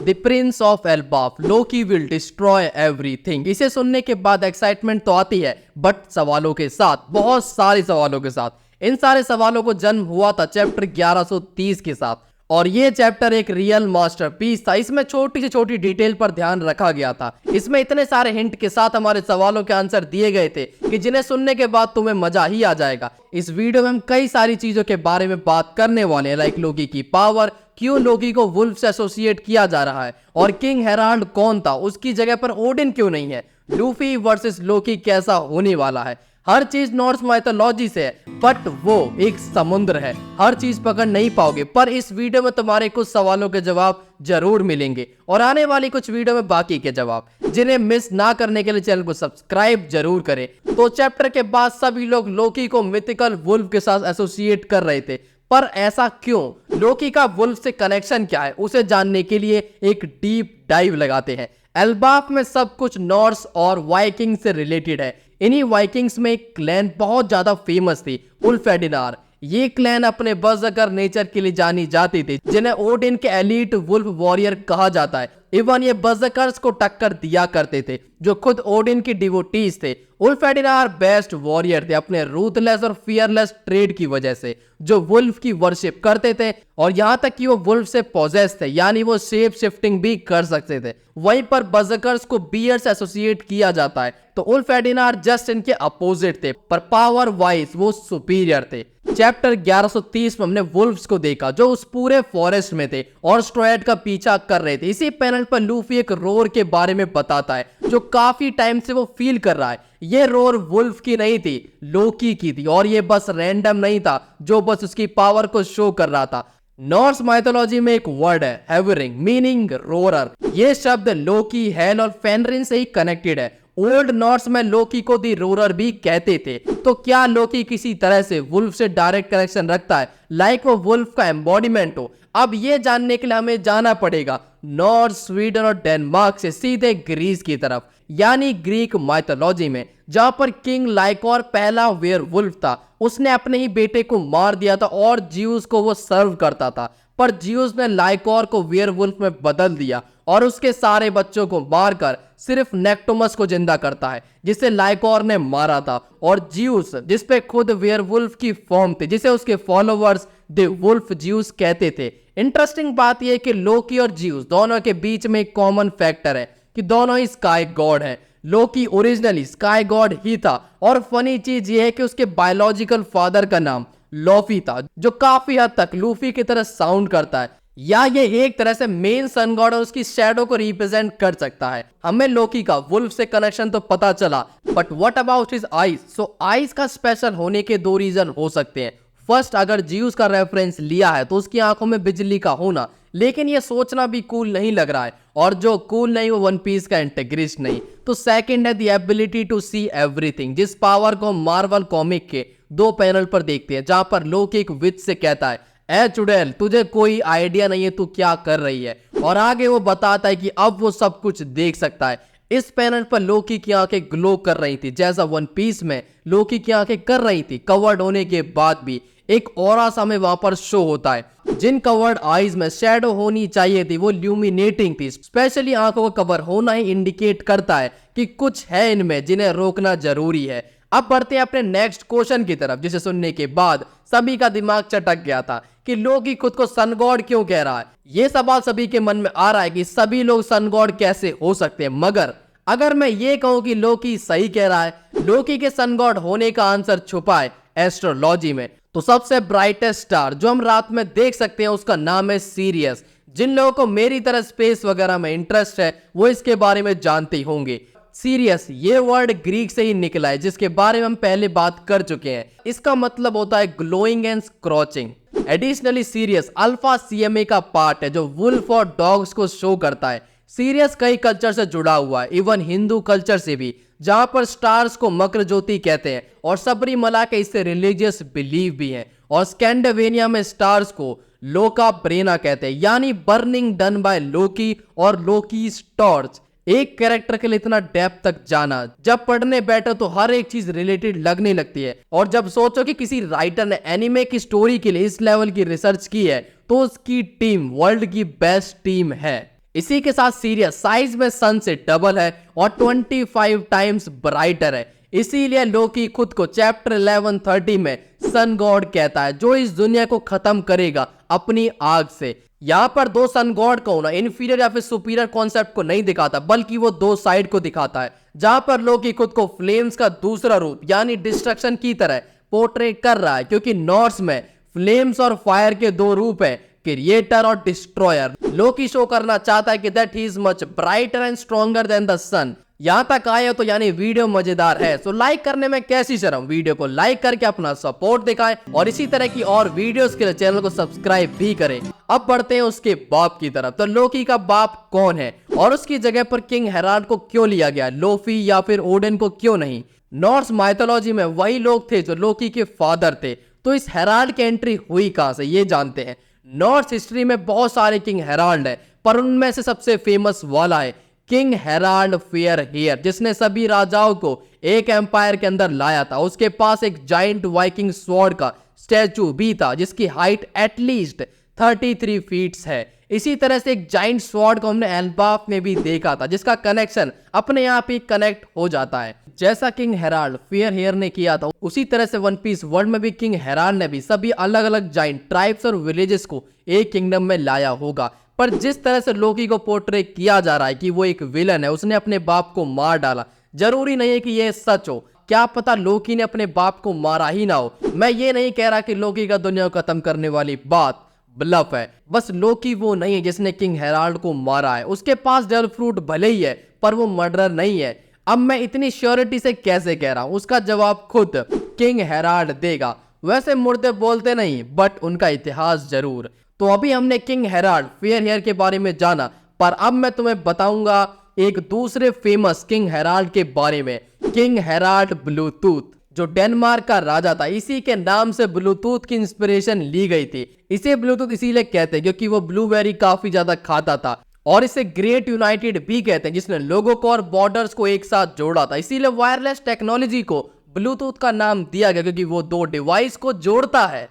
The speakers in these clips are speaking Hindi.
The prince of Elbaf, Loki will destroy everything. इसे सुनने के बाद एक्साइटमेंट तो आती है, बट सवालों के साथ, बहुत सारे सवालों के साथ। इन सारे सवालों को जन्म हुआ था चैप्टर 1130 के साथ, और ये चैप्टर एक रियल मास्टरपीस था। इसमें छोटी से छोटी डिटेल पर ध्यान रखा गया था। इसमें इतने सारे हिंट के साथ हमारे सवालों के आंसर दिए गए थे कि जिन्हें सुनने के बाद तुम्हें मजा ही आ जाएगा। इस वीडियो में हम कई सारी चीजों के बारे में बात करने वाले हैं, लाइक लोकी की पावर, क्यों लोकी को वुल्फ से एसोसिएट किया जा रहा है, और किंग हेराल्ड कौन था, उसकी जगह पर ओडिन क्यों नहीं है, लूफी वर्सेस लोकी कैसा होने वाला है। हर चीज नॉर्स माइथोलॉजी से है, बट वो एक समुद्र है, हर चीज पकड़ नहीं पाओगे। पर इस वीडियो में तुम्हारे कुछ सवालों के जवाब जरूर मिलेंगे, और आने वाली कुछ वीडियो में बाकी के जवाब, जिन्हें मिस ना करने के लिए चैनल को सब्सक्राइब जरूर करें। तो चैप्टर के बाद सभी लोग लोकी को मिथिकल वुल्फ के साथ एसोसिएट कर रहे थे, पर ऐसा क्यों, लोकी का वुल्फ से कनेक्शन क्या है, उसे जानने के लिए एक डीप डाइव लगाते हैं। एल्बाफ में सब कुछ नॉर्स और वाइकिंग से रिलेटेड है। इन्हीं वाइकिंग्स में एक क्लैन बहुत ज्यादा फेमस थी, उल्फेडिनार। ये क्लैन अपने बर्ज़र्कर नेचर के लिए जानी जाती थी, जिन्हें ओडिन के एलीट वुल्फ वॉरियर कहा जाता है। इवन ये बर्ज़र्कर्स को टक्कर दिया करते थे, जो खुद ओडिन की डिवोटीज थे। उल्फेडिनार बेस्ट वॉरियर थे अपने रूथलेस और फियरलेस ट्रेड की वजह से, जो वुल्फ की वर्शिप करते थे, और यहाँ तक कि वो वुल्फ से पॉजेस थे, यानी वो शेप शिफ्टिंग भी कर सकते थे। वहीं पर बर्ज़र्कर्स को बियर से एसोसिएट किया जाता है, तो उल्फेडिनार जस्ट इनके अपोजिट थे, पर पावर वाइज वो सुपीरियर थे। चैप्टर 1130 में हमने वुल्फ्स को देखा, जो उस पूरे फॉरेस्ट में थे और स्ट्रॉयड का पीछा कर रहे थे। इसी पैनल पर लूफी एक रोर के बारे में बताता है, जो काफी टाइम से वो फील कर रहा है। ये रोर वुल्फ की नहीं थी, लोकी की थी, और ये बस रैंडम नहीं था जो बस उसकी पावर को शो कर रहा था। नॉर्स माइथोलॉजी में एक वर्ड है हैवरिंग, मीनिंग रोरर। ये शब्द लोकी, हेल और फेनरिन से ही कनेक्टेड है। ओल्ड नॉर्स में लोकी को दी रोरर भी कहते थे। तो क्या लोकी किसी तरह से वुल्फ से डायरेक्ट कनेक्शन रखता है, लाइक वो वुल्फ का एम्बॉडीमेंट हो? अब ये जानने के लिए हमें जाना पड़ेगा नॉर्स, स्वीडन और डेनमार्क से सीधे ग्रीस की तरफ, यानी ग्रीक माइथोलॉजी में, जहां पर किंग लाइकोर पहला वेयरवुल्फ था। उसने अपने ही बेटे को मार दिया था और ज्यूस को वो सर्व करता था, पर ज्यूस ने लाइकोर को वेयरवुल्फ में बदल दिया और उसके सारे बच्चों को मारकर सिर्फ नेक्टोमस को जिंदा करता है, जिसे लाइकोर ने मारा था। और ज्यूस, जिसपे खुद वेयरवुल्फ की फॉर्म थी, जिसे उसके फॉलोवर्स द वुल्फ ज्यूस कहते थे। इंटरेस्टिंग बात यह है कि लोकी और ज्यूस दोनों के बीच में एक कॉमन फैक्टर है कि दोनों ही स्काई गॉड हैं। लोकी ओरिजिनली स्काई गॉड ही था, और फनी चीज ये है कि उसके बायोलॉजिकल फादर का नाम लोफी था, जो काफी हद तक लूफी की तरह साउंड करता है, या ये एक तरह से मेन सन गॉड और उसकी शैडो को रिप्रेजेंट कर सकता है। हमें लोकी का वुल्फ से कनेक्शन तो पता चला, but what about his eyes? So eyes का स्पेशल होने के दो रीजन हो सकते हैं। फर्स्ट, अगर ज्यूस का रेफरेंस लिया है तो उसकी आंखों में बिजली का होना, लेकिन ये सोचना भी कूल नहीं लग रहा है, और जो कूल नहीं वो वन पीस का एंटेग्रिस्ट नहीं। तो सेकंड है the ability to see everything, जिस पावर को मार्वल कॉमिक के 2 पैनल पर देखते हैं, जहां पर लोकी एक विच से कहता है, ए चुड़ैल, तुझे कोई आइडिया नहीं है तू क्या कर रही है, और आगे वो बताता है कि अब वो सब कुछ देख सकता है। इस पैनल पर लोकी की आंखें ग्लो कर रही थी, जैसा वन पीस में लोकी की आंखें कर रही थी। कवर्ड होने के बाद भी एक ऑरा सा में वहां पर शो होता है। जिन कवर्ड आईज में शैडो होनी चाहिए थी वो ल्यूमिनेटिंग थी। स्पेशली आंखों का कवर होना ही इंडिकेट करता है कि कुछ है इनमें जिन्हें रोकना जरूरी है। अब बढ़ते हैं अपने नेक्स्ट क्वेश्चन की तरफ, जिसे सुनने के बाद सभी का दिमाग चटक गया था कि लोकी खुद को सन गॉड क्यों कह रहा है। ये सवाल सभी के मन में आ रहा है कि सभी लोग सन गॉड कैसे हो सकते हैं। मगर अगर मैं ये कहूं कि लोकी सही कह रहा है, लोकी के सन गॉड होने का आंसर छुपा है एस्ट्रोलॉजी में, तो सबसे ब्राइटेस्ट स्टार जो हम रात में देख सकते हैं उसका नाम है सीरियस। जिन लोगों को मेरी तरह स्पेस वगैरह में इंटरेस्ट है वो इसके बारे में जानते होंगे। सीरियस ये वर्ड ग्रीक से ही निकला है, जिसके बारे में हम पहले बात कर चुके हैं। इसका मतलब होता है glowing and scorching. Additionally serious alpha CMA का पार्ट है, जो वुल्फ और डॉग्स को शो करता है। सीरियस कई कल्चर से जुड़ा हुआ है, इवन हिंदू कल्चर से भी, जहां पर स्टार्स को मकर ज्योति कहते हैं, और सबरीमला के इससे रिलीजियस बिलीव भी है। और स्कैंडिनेविया में स्टार्स को लोका ब्रेना कहते हैं, यानी बर्निंग डन बाय लोकी और लोकी टॉर्च। एक कैरेक्टर के लिए इतना डेप्थ तक जाना, जब पढ़ने बैठो तो हर एक चीज रिलेटेड लगने लगती है। और जब सोचो कि किसी राइटर ने एनिमे की स्टोरी के लिए इस लेवल की रिसर्च की है, तो उसकी टीम वर्ल्ड की बेस्ट टीम है। इसी के साथ सीरियस साइज में सन से डबल है और 25 टाइम्स ब्राइटर है। इसीलिए लोकी खुद को चैप्टर 11:30 में सन गॉड कहता है, जो इस दुनिया को खत्म करेगा अपनी आग से। यहाँ पर दो सन गॉड को ना इंफीरियर या फिर सुपीरियर कॉन्सेप्ट को नहीं दिखाता, बल्कि वो दो साइड को दिखाता है, जहां पर लोकी खुद को फ्लेम्स का दूसरा रूप यानी डिस्ट्रक्शन की तरह पोर्ट्रेट कर रहा है, क्योंकि नॉर्स में फ्लेम्स और फायर के दो रूप हैं, क्रिएटर और डिस्ट्रॉयर। लोकी शो करना चाहता है कि that he is much brighter and stronger than the sun. यहां तक आए हो तो यानी वीडियो मजेदार है, सो लाइक करने में कैसी शर्म। वीडियो को लाइक करके अपना सपोर्ट दिखाएं और इसी तरह की और वीडियोस के लिए चैनल को सब्सक्राइब भी करें। अब बढ़ते हैं उसके बाप की तरफ। तो लोकी का बाप कौन है और उसकी जगह पर किंग हेराल्ड को क्यों लिया गया, लोफी या फिर ओडिन को क्यों नहीं? नॉर्स माइथोलॉजी में वही लोग थे जो लोकी के फादर थे। तो इस हेराल्ड की एंट्री हुई कहां से, ये जानते हैं। नॉर्स हिस्ट्री में बहुत सारे किंग हेराल्ड है, पर उनमें से सबसे फेमस वाला है किंग हेराल्ड फेयरहेयर, जिसने सभी राजाओं को एक एम्पायर के अंदर लाया था। उसके पास एक जाइंट वाइकिंग स्वॉर्ड का स्टैचू भी था, जिसकी हाइट एटलीस्ट 33 फीट्स है। इसी तरह से एक जाइंट स्वॉर्ड को हमने एल्बाफ में भी देखा था, जिसका कनेक्शन अपने आप ही कनेक्ट हो जाता है। जैसा किंग हेराल्ड फेयरहेयर ने किया था, उसी तरह से वन पीस वर्ल्ड में भी किंग हेराल्ड ने भी सभी अलग अलग जाइंट ट्राइब्स और विलेजेस को एक किंगडम में लाया होगा। पर जिस तरह से लोकी को पोर्ट्रे किया जा रहा है कि वो एक विलन है, उसने अपने बाप को मार डाला, जरूरी नहीं है कि ये सच हो। क्या पता लोकी ने अपने बाप को मारा ही ना हो। मैं ये नहीं कह रहा कि लोकी का दुनिया को खत्म करने वाली बात ब्लफ है, बस लोकी वो नहीं है जिसने किंग हेराल्ड को मारा है। उसके पास डेविल फ्रूट भले ही है, पर वो मर्डरर नहीं है। अब मैं इतनी श्योरिटी से कैसे कह रहा हूं, उसका जवाब खुद किंग हेराल्ड देगा। वैसे मुर्दे बोलते नहीं, बट उनका इतिहास जरूर। तो अभी हमने किंग हेराल्ड फेयरहेयर के बारे में जाना, पर अब मैं तुम्हें बताऊंगा एक दूसरे फेमस किंग हेराल्ड के बारे में, किंग हेराल्ड ब्लूटूथ, जो डेनमार्क का राजा था। इसी के नाम से ब्लूटूथ की इंस्पिरेशन ली गई थी। इसे ब्लूटूथ इसीलिए कहते हैं क्योंकि वो ब्लूबेरी काफी ज्यादा खाता था, और इसे ग्रेट यूनाइटेड भी कहते हैं, जिसने लोगों को और बॉर्डर्स को एक साथ जोड़ा था। इसीलिए वायरलेस टेक्नोलॉजी को ब्लूटूथ का नाम दिया गया, क्योंकि वो दो डिवाइस को जोड़ता है।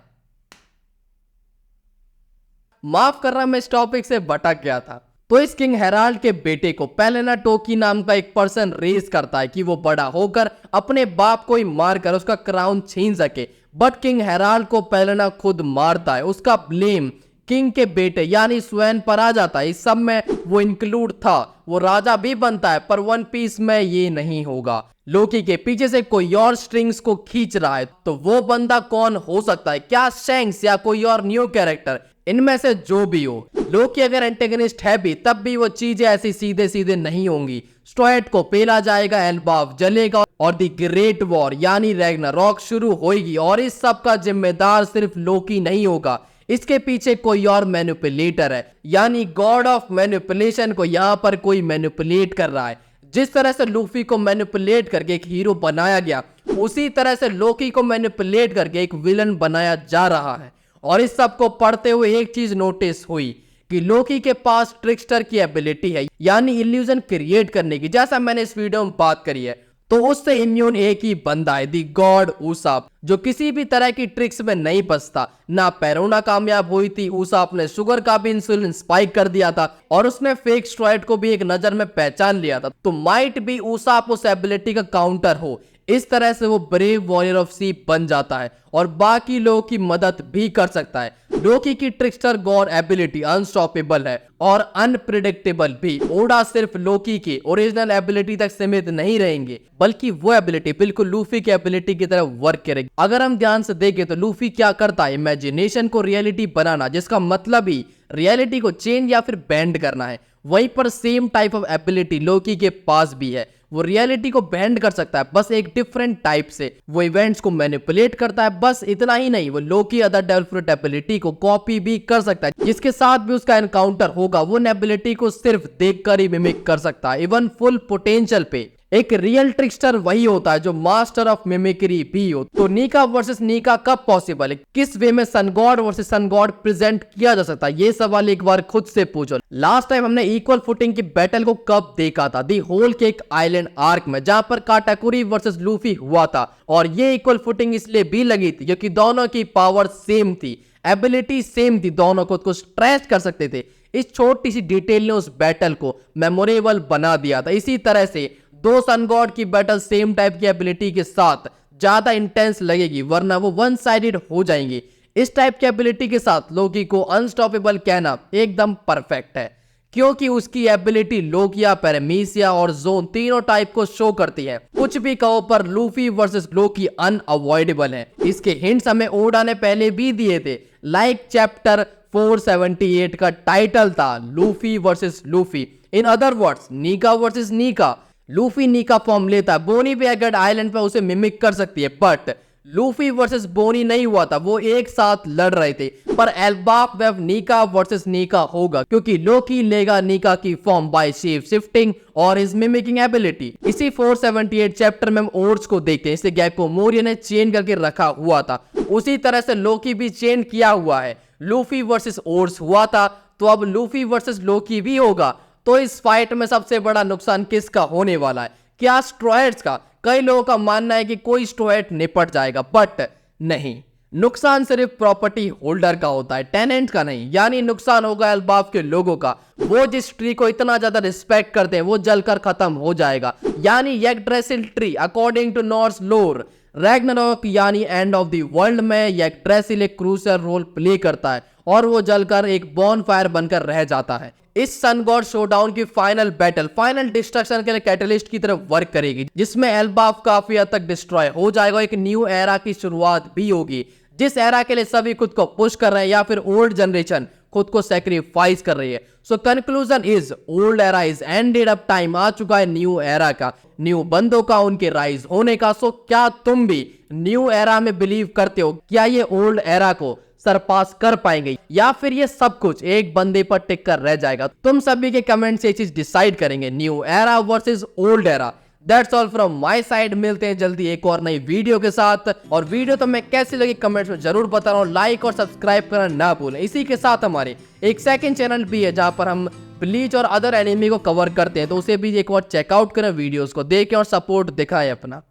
माफ करना, मैं इस टॉपिक से भटक गया था। तो इस किंग हेराल्ड के बेटे को पेलेना टोकी नाम का एक पर्सन रेस करता है कि वो बड़ा होकर अपने बाप को ही मारकर उसका क्राउन छीन सके। बट किंग हेराल्ड को पेलेना खुद मारता है। उसका ब्लेम किंग के बेटे यानी स्वैन पर आ जाता है। इस सब में वो इंक्लूड था, वो राजा भी बनता है, पर वन पीस में ये नहीं होगा। लोकी के पीछे से कोई और स्ट्रिंग्स को खींच रहा है, तो वो बंदा कौन हो सकता है? क्या शैंक्स या कोई और न्यू कैरेक्टर? इनमें से जो भी हो, लोकी अगर एंटेगनिस्ट है भी, तब भी वो चीजें ऐसी सीधे सीधे नहीं होंगी। स्ट्रॉयड को पेला जाएगा, एल्बाफ जलेगा और द ग्रेट वॉर यानी रैग्नारॉक शुरू होगी। और इस सब का जिम्मेदार सिर्फ लोकी नहीं होगा, इसके पीछे कोई और मैनिपुलेटर है, यानी गॉड ऑफ मैनिपुलेशन को यहाँ पर कोई मैनिपुलेट कर रहा है। जिस तरह से लूफी को मैनिपुलेट करके एक हीरो बनाया गया, उसी तरह से लोकी को मैनिपुलेट करके एक विलन बनाया जा रहा है। और इस सब को पढ़ते हुए एक चीज नोटिस हुई कि लोकी के पास ट्रिकस्टर की एबिलिटी है, यानी इल्यूजन क्रिएट करने की, जैसा मैंने इस वीडियो में बात करी है। तो उससे इम्यून एक ही बंदा है, दी गॉड उसाप, जो किसी भी तरह की ट्रिक्स में नहीं फंसता। ना पेरोना कामयाब हुई थी, उसाप ने शुगर का भी इंसुलिन स्पाइक कर दिया था, और उसने फेक स्ट्रॉइड को भी एक नजर में पहचान लिया था। तो माइट भी उसाप उस एबिलिटी का काउंटर हो। इस तरह से वो ब्रेव वॉरियर ऑफ सी बन जाता है और बाकी लोगों की मदद भी कर सकता है। लोकी की ट्रिकस्टर गॉड एबिलिटी अनस्टॉपेबल है और अनप्रिडिक्टेबल भी। ओडा सिर्फ लोकी की ओरिजिनल एबिलिटी तक सीमित नहीं रहेंगे, बल्कि वो एबिलिटी बिल्कुल लूफी की एबिलिटी की तरह वर्क करेगी। अगर हम ध्यान से देखें तो लूफी क्या करता है, इमेजिनेशन को रियलिटी बनाना, जिसका मतलब ही रियलिटी को चेंज या फिर बेंड करना है। वहीं पर सेम टाइप ऑफ एबिलिटी लोकी के पास भी है। वो रियलिटी को बेंड कर सकता है, बस एक डिफरेंट टाइप से। वो इवेंट्स को मैनिपुलेट करता है। बस इतना ही नहीं, वो लोकी अदर डेविल फ्रूट एबिलिटी को कॉपी भी कर सकता है, जिसके साथ भी उसका एनकाउंटर होगा वो एबिलिटी को सिर्फ देखकर ही मिमिक कर सकता है, इवन फुल पोटेंशियल पे। एक रियल ट्रिकस्टर वही होता है जो मास्टर ऑफ मिमिक्री भी हो। तो नीका वर्सेस नीका कब पॉसिबल है? किस वे में sun god versus sun god present किया जा सकता है? ये सवाल एक बार खुद से पूछो। लास्ट टाइम हमने इक्वल फुटिंग की बैटल को कब देखा था? The whole cake island arc में, जहां पर काटाकुरी वर्सेस लूफी हुआ था। और ये इक्वल फुटिंग इसलिए भी लगी थी क्योंकि दोनों की पावर सेम थी, एबिलिटी सेम थी, दोनों खुद को स्ट्रेच कर सकते थे। इस छोटी सी डिटेल ने उस बैटल को मेमोरेबल बना दिया था। इसी तरह से दो सन गॉड की बैटल सेम टाइप की एबिलिटी के साथ ज्यादा इंटेंस लगेगी, वरना वो वन साइडेड हो जाएंगी। इस टाइप की एबिलिटी के साथ लोकी को अनस्टॉपेबल कहना एकदम परफेक्ट है, क्योंकि उसकी एबिलिटी लोकिया, पैरामीसिया और जोन तीनों टाइप को शो करती है। कुछ भी कहो पर लूफी वर्सेस लोकी अनअवॉइडेबल है। इसके हिंट्स हमें ओडा ने पहले भी दिए थे, लाइक चैप्टर 478 का टाइटल था Luffy versus Luffy. In other words Nika versus Nika. Luffy Nika form लेता है, बोनी भी अगर आइलैंड पे उसे मिमिक कर सकती है, बट लूफी वर्सेस बोनी नहीं हुआ था, वो एक साथ लड़ रहे थे। पर एल्बाफ वेव नीका वर्सेस नीका होगा, क्योंकि लोकी लेगा नीका की फॉर्म बाय शेप शिफ्टिंग और हिज मिमिकिंग एबिलिटी। इसी 478 चैप्टर में हम ओर्स को देखते हैं। इसे गैको मोरिया ने चेन करके रखा हुआ था, उसी तरह से लोकी भी चेन किया हुआ है। लूफी वर्सेस ओर्स हुआ था, तो अब लूफी वर्सेस लोकी भी होगा। तो इस फाइट में सबसे बड़ा नुकसान किसका होने वाला है? क्या स्ट्रॉयड्स का? कई लोगों का मानना है कि कोई स्ट्रॉयड निपट जाएगा, बट नहीं, नुकसान सिर्फ प्रॉपर्टी होल्डर का होता है, टेनेंट का नहीं। यानी नुकसान होगा एल्बाफ के लोगों का। वो जिस ट्री को इतना ज्यादा रिस्पेक्ट करते हैं वो जलकर खत्म हो जाएगा। यानी यग्ड्रेसिल ट्री अकॉर्डिंग टू नॉर्स लोर रैग्नारोक यानी एंड ऑफ द वर्ल्ड में यग्ड्रेसिल एक क्रूशियल रोल प्ले करता है और वो जलकर एक बॉनफायर बनकर रह जाता है। इस सन गॉड शोडाउन की फाइनल बैटल फाइनल डिस्ट्रक्शन के लिए कैटलिस्ट की तरफ वर्क करेगी, जिसमें एल्बाफ काफी हद तक डिस्ट्रॉय हो जाएगा। एक न्यू एरा की शुरुआत भी होगी, जिस एरा के लिए सभी खुद को पुश कर रहे हैं या फिर ओल्ड जनरेशन खुद को सेक्रीफाइस कर रही है। So conclusion is old era is ended. अब टाइम आ चुका है न्यू एरा का, न्यू बंदों का, उनके राइज होने का। सो क्या तुम भी न्यू एरा में बिलीव करते हो? क्या ये ओल्ड एरा को सरपास कर पाएंगे या फिर ये सब कुछ एक बंदे पर टिक कर रह जाएगा? तुम सभी के कमेंट से ये चीज डिसाइड करेंगे, new era versus old era. That's all from my side. मिलते हैं जल्दी एक और नई वीडियो के साथ। और वीडियो तो मैं कैसी लगी कमेंट्स में जरूर बता रहा हूँ। लाइक और सब्सक्राइब करना ना भूलें। इसी के साथ हमारे एक सेकंड चैनल भी है जहां पर हम ब्लीच और अदर एनिमी को कवर करते हैं, तो उसे भी एक बार चेकआउट करें, वीडियोस को देखें और सपोर्ट दिखाएं अपना।